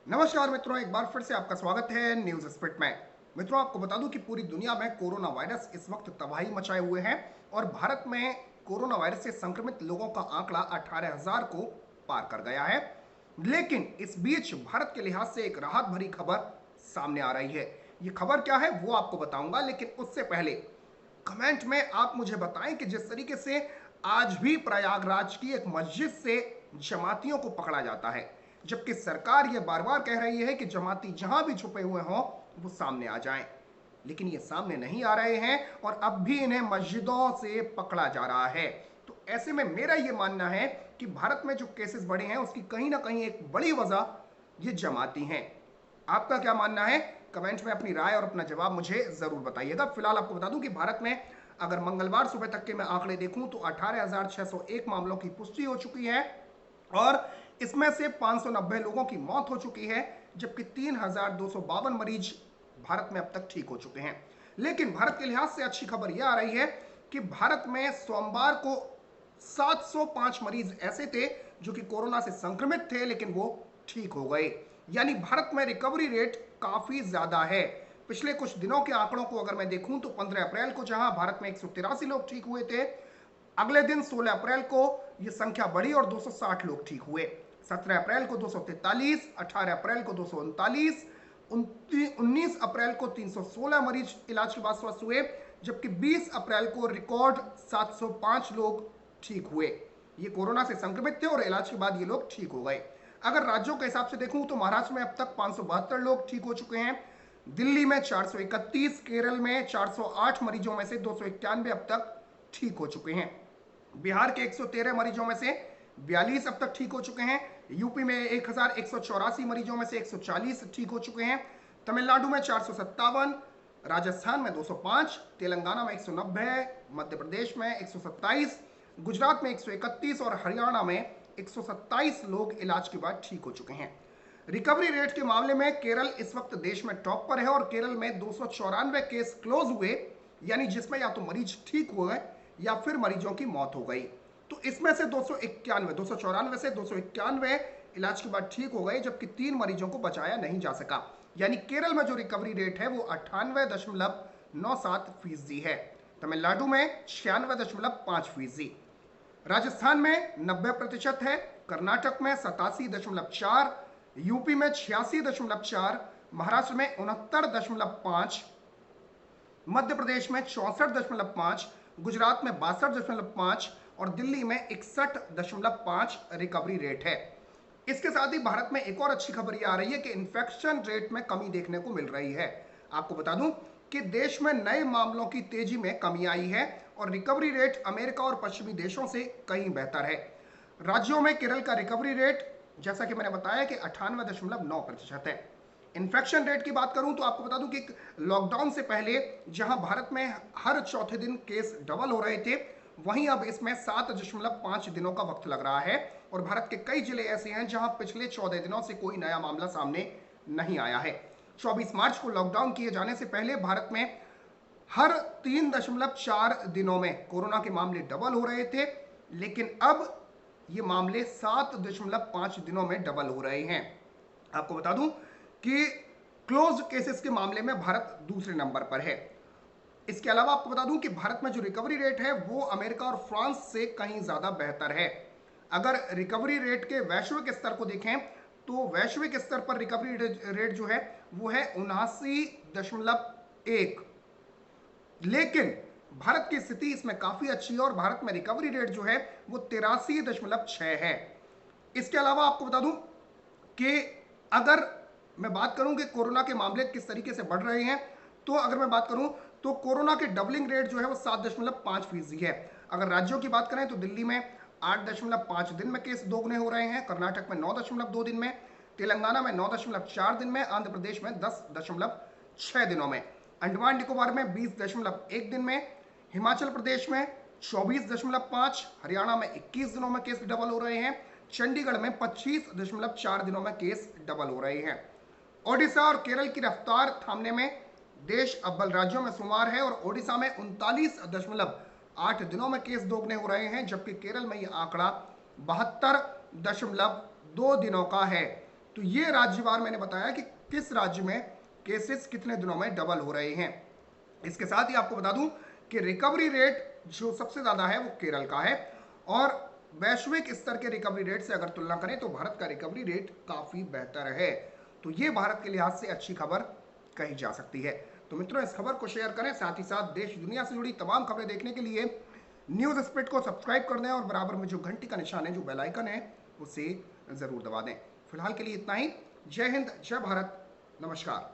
नमस्कार मित्रों, एक बार फिर से आपका स्वागत है न्यूज स्पिट में। मित्रों, आपको बता दूं कि पूरी दुनिया में कोरोना वायरस इस वक्त तबाही मचाए हुए हैं और भारत में कोरोना वायरस से संक्रमित लोगों का आंकड़ा 18,000 को पार कर गया है। लेकिन इस बीच भारत के लिहाज से एक राहत भरी खबर सामने आ रही है। ये खबर क्या है वो आपको बताऊंगा, लेकिन उससे पहले कमेंट में आप मुझे बताएं कि जिस तरीके से आज भी प्रयागराज की एक मस्जिद से जमातियों को पकड़ा जाता है, जबकि सरकार ये बार बार कह रही है कि जमाती जहां भी छुपे हुए हों वो सामने आ जाएं, लेकिन ये सामने नहीं आ रहे हैं और अब भी इन्हें मस्जिदों से पकड़ा जा रहा है। तो ऐसे में मेरा ये मानना है कि भारत में जो केसेस बढ़े हैं उसकी कहीं ना कहीं एक बड़ी वजह ये जमाती हैं। आपका क्या मानना है? कमेंट में अपनी राय और अपना जवाब मुझे जरूर बताइएगा। फिलहाल आपको बता दूं कि भारत में अगर मंगलवार सुबह तक के मैं आंकड़े देखूं तो 18,601 मामलों की पुष्टि हो चुकी है और इसमें से 590 लोगों की मौत हो चुकी है, जबकि 3,252 मरीज भारत में अब तक ठीक हो चुके हैं। लेकिन भारत के लिहाज से अच्छी खबर यह आ रही है कि भारत में सोमवार को 705 मरीज ऐसे थे जो कि कोरोना से संक्रमित थे, लेकिन वो ठीक हो गए। यानी भारत में रिकवरी रेट काफी ज्यादा है। पिछले कुछ दिनों के आंकड़ों को अगर मैं देखूं तो 15 अप्रैल को जहां भारत में 183 लोग ठीक हुए थे, अगले दिन 16 अप्रैल को यह संख्या बढ़ी और 260 लोग ठीक हुए। 17 अप्रैल को 243, 18 अप्रैल को 239, 19 अप्रैल को 316 मरीज इलाज के बाद स्वस्थ हुए, जबकि 20 अप्रैल को रिकॉर्ड 705 लोग ठीक हुए। ये कोरोना से संक्रमित थे और इलाज के बाद ये लोग ठीक हो गए। अगर राज्यों के हिसाब से देखूं तो महाराष्ट्र में अब तक 572 लोग ठीक हो चुके हैं, दिल्ली में 431, केरल में 408 मरीजों में से 291 अब तक ठीक हो चुके हैं। बिहार के 113 मरीजों में से 42 अब तक ठीक हो चुके हैं। यूपी में 1,184 मरीजों में से 140 ठीक हो चुके हैं। तमिलनाडु में 457, राजस्थान में 205, तेलंगाना में 190, मध्य प्रदेश में 127, गुजरात में 131 और हरियाणा में 127 लोग इलाज के बाद ठीक हो चुके हैं। रिकवरी रेट के मामले में केरल इस वक्त देश में टॉप पर है और केरल में 294 केस क्लोज हुए, यानी जिसमें या तो मरीज ठीक हुए या फिर मरीजों की मौत हो गई। तो इसमें से 294 से 291 इलाज के बाद ठीक हो गए, जबकि 3 मरीजों को बचाया नहीं जा सका। यानी केरल में जो रिकवरी रेट है वो 98.97% है। तमिलनाडु में 96.5%, राजस्थान में 90% है, कर्नाटक में 87.4%, यूपी में 86.4%, महाराष्ट्र में 69.5%, मध्य प्रदेश में 64.5%, गुजरात में 62.5% और दिल्ली में 61.5% रिकवरी रेट है। इसके साथ ही भारत में एक और अच्छी खबर यह आ रही है कि इन्फेक्शन रेट में कमी देखने को मिल रही है। आपको बता दूं कि देश में नए मामलों की तेजी में कमी आई है और रिकवरी रेट अमेरिका और पश्चिमी देशों से कहीं बेहतर है। राज्यों में केरल का रिकवरी रेट, जैसा कि मैंने बताया, कि 98.9% है। इन्फेक्शन रेट की बात करूं तो आपको बता दूं कि लॉकडाउन से पहले जहां भारत में हर चौथे दिन केस डबल हो रहे थे, वहीं अब इसमें 7.5 दिनों का वक्त लग रहा है और भारत के कई जिले ऐसे हैं जहां पिछले 14 दिनों से कोई नया मामला सामने नहीं आया है। 24 मार्च को लॉकडाउन किए जाने से पहले भारत में हर 3.4 दिनों में कोरोना के मामले डबल हो रहे थे, लेकिन अब ये मामले 7.5 दिनों में डबल हो रहे हैं। आपको बता दूं कि क्लोज केसेस के मामले में भारत दूसरे नंबर पर है। इसके अलावा आपको बता दूं कि भारत में जो रिकवरी रेट है वो अमेरिका और फ्रांस से कहीं ज्यादा बेहतर है। अगर रिकवरी रेट के वैश्विक स्तर को देखें तो वैश्विक स्तर पर रिकवरी रेट जो है वो है 79.1, लेकिन भारत की स्थिति इसमें काफी अच्छी है और भारत में रिकवरी रेट जो है वो 83.6 है। इसके अलावा आपको बता दूं कि अगर मैं बात करूं कि कोरोना के मामले किस तरीके से बढ़ रहे हैं, तो अगर मैं बात करूं तो कोरोना के डबलिंग रेट जो है वो 7.5% है। अगर राज्यों की बात करें तो दिल्ली में 8.5 दिन में केस दोगुने हो रहे हैं, कर्नाटक में 9.2 दिन में, तेलंगाना में 9.4 दिन में, आंध्र प्रदेश में 10.6 दिनों में, अंडमान निकोबार में 20.1 दिन में, हिमाचल प्रदेश में 24.5, हरियाणा में 21 दिनों में केस डबल हो रहे हैं, चंडीगढ़ में 25.4 दिनों में केस डबल हो रहे हैं। ओडिशा और केरल की रफ्तार थामने में देश अव्वल राज्यों में शुमार है और ओडिशा में 39.8 दिनों में केस दोगुने हो रहे हैं, जबकि केरल में यह आंकड़ा 72.2 दिनों का है। तो ये राज्यवार मैंने बताया कि किस राज्य में केसेस कितने दिनों में डबल हो रहे हैं। इसके साथ ही आपको बता दूं कि रिकवरी रेट जो सबसे ज्यादा है वो केरल का है, और वैश्विक स्तर के रिकवरी रेट से अगर तुलना करें तो भारत का रिकवरी रेट काफी बेहतर है। तो ये भारत के लिहाज से अच्छी खबर कही जा सकती है। तो मित्रों, इस खबर को शेयर करें, साथ ही साथ देश दुनिया से जुड़ी तमाम खबरें देखने के लिए न्यूज स्पीड को सब्सक्राइब कर दें और बराबर में जो घंटी का निशान है, जो बेल आइकन है, उसे जरूर दबा दें। फिलहाल के लिए इतना ही। जय हिंद, जय भारत, नमस्कार।